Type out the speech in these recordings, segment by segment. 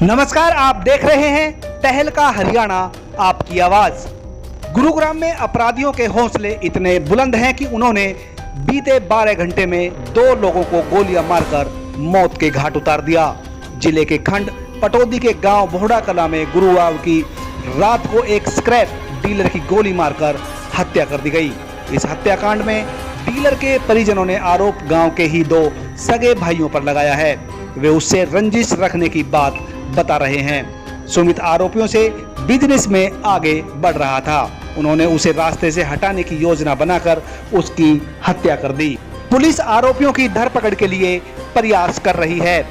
नमस्कार, आप देख रहे हैं तहलका हरियाणा, आपकी आवाज। गुरुग्राम में अपराधियों के हौसले इतने बुलंद हैं कि उन्होंने बीते 12 घंटे में 2 लोगों को गोलियां मारकर मौत के घाट उतार दिया। जिले के खंड पटौदी के गांव बोहड़ा कला में गुरुवार की रात को एक स्क्रैप डीलर की गोली मारकर हत्या कर दी गई। इस हत्याकांड में डीलर के परिजनों ने आरोप गांव के ही 2 सगे भाइयों पर लगाया है। वे उससे रंजिश रखने की बात बता रहे हैं। सुमित आरोपियों से बिजनेस में आगे बढ़ रहा था। उन्होंने उसे रास्ते से हटाने की योजना बनाकर उसकी हत्या कर दी। पुलिस आरोपियों की धरपकड़ के लिए प्रयास कर रही है।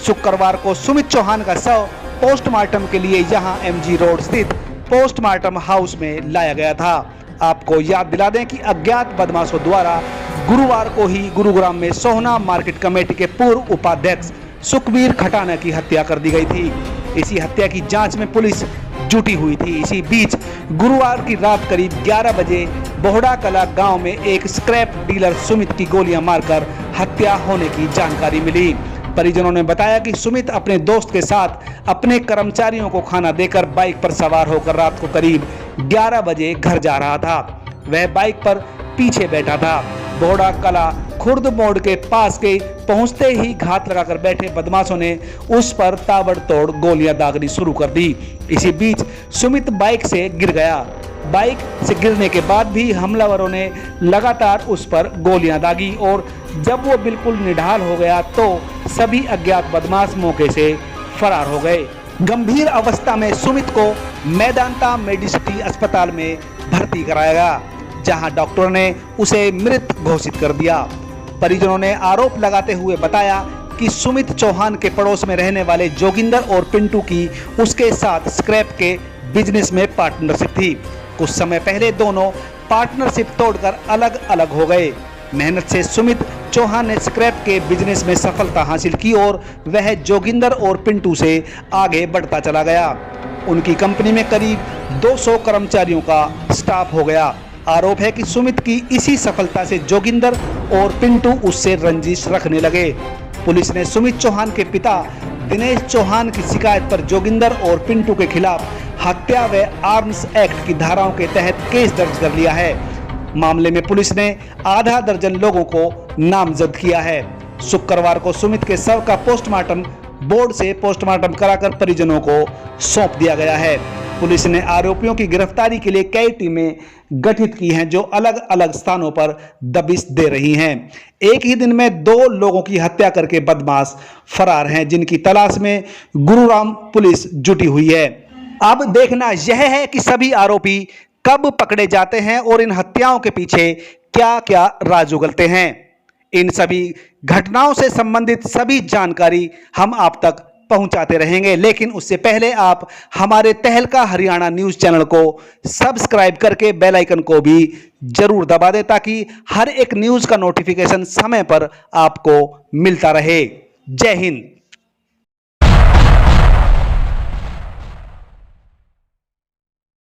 शुक्रवार को सुमित चौहान का शव पोस्टमार्टम के लिए यहां एमजी रोड स्थित पोस्टमार्टम हाउस में लाया गया था। आपको याद दिला दें कि अज्ञात बदमाशों द्वारा गुरुवार को ही गुरुग्राम में सोहना मार्केट कमेटी के पूर्व उपाध्यक्ष सुखबीर खटाना की हत्या कर दी गई थी। इसी हत्या की जांच में पुलिस जुटी हुई थी। इसी बीच गुरुवार की रात करीब 11 बजे बोहड़ा कला गांव में एक स्क्रैप डीलर सुमित की गोलियां मारकर हत्या होने की जानकारी मिली। परिजनों ने बताया कि सुमित अपने दोस्त के साथ अपने कर्मचारियों को खाना देकर बाइक पर सवार होकर रात को करीब 11 बजे घर जा रहा था। वह बाइक पर पीछे बैठा था। बोहड़ा कला खुर्द मोड़ के पास के पहुंचते ही घात लगाकर बैठे बदमाशों ने उस पर ताबड़तोड़ गोलियां दागनी शुरू कर दी। इसी बीच सुमित बाइक से गिर गया। बाइक से गिरने के बाद भी हमलावरों ने लगातार उस पर गोलियां दागी और जब वो बिल्कुल निढाल हो गया तो सभी अज्ञात बदमाश मौके से फरार हो गए। गंभीर अवस्था में सुमित को मेदांता मेडिसिटी अस्पताल में भर्ती कराया गया, जहां डॉक्टर ने उसे मृत घोषित कर दिया। परिजनों ने आरोप लगाते हुए बताया कि सुमित चौहान के पड़ोस में रहने वाले जोगिंदर और पिंटू की उसके साथ स्क्रैप के बिजनेस में पार्टनरशिप थी। कुछ समय पहले दोनों पार्टनरशिप तोड़कर अलग अलग हो गए। मेहनत से सुमित चौहान ने स्क्रैप के बिजनेस में सफलता हासिल की और वह जोगिंदर और पिंटू से आगे बढ़ता चला गया। उनकी कंपनी में करीब 200 कर्मचारियों का स्टाफ हो गया। आरोप है कि सुमित की इसी सफलता से जोगिंदर और पिंटू उससे रंजिश रखने लगे। पुलिस ने सुमित चौहान के पिता दिनेश चौहान की शिकायत पर जोगिंदर और पिंटू के खिलाफ हत्या व आर्म्स एक्ट की धाराओं के तहत केस दर्ज कर लिया है। मामले में पुलिस ने आधा दर्जन लोगों को नामजद किया है। शुक्रवार को सुमित के शव का पोस्टमार्टम बोर्ड से पोस्टमार्टम कराकर परिजनों को सौंप दिया गया है। पुलिस ने आरोपियों की गिरफ्तारी के लिए कई टीमें गठित की हैं, जो अलग अलग स्थानों पर दबिश दे रही हैं। एक ही दिन में 2 लोगों की हत्या करके बदमाश फरार हैं, जिनकी तलाश में गुरुग्राम पुलिस जुटी हुई है। अब देखना यह है कि सभी आरोपी कब पकड़े जाते हैं और इन हत्याओं के पीछे क्या क्या राज उगलते हैं। इन सभी घटनाओं से संबंधित सभी जानकारी हम आप तक पहुंचाते रहेंगे, लेकिन उससे पहले आप हमारे तहलका हरियाणा न्यूज़ चैनल को सब्सक्राइब करके बेल आइकन को भी जरूर दबा दें, ताकि हर एक न्यूज़ का नोटिफिकेशन समय पर आपको मिलता रहे। जय हिंद।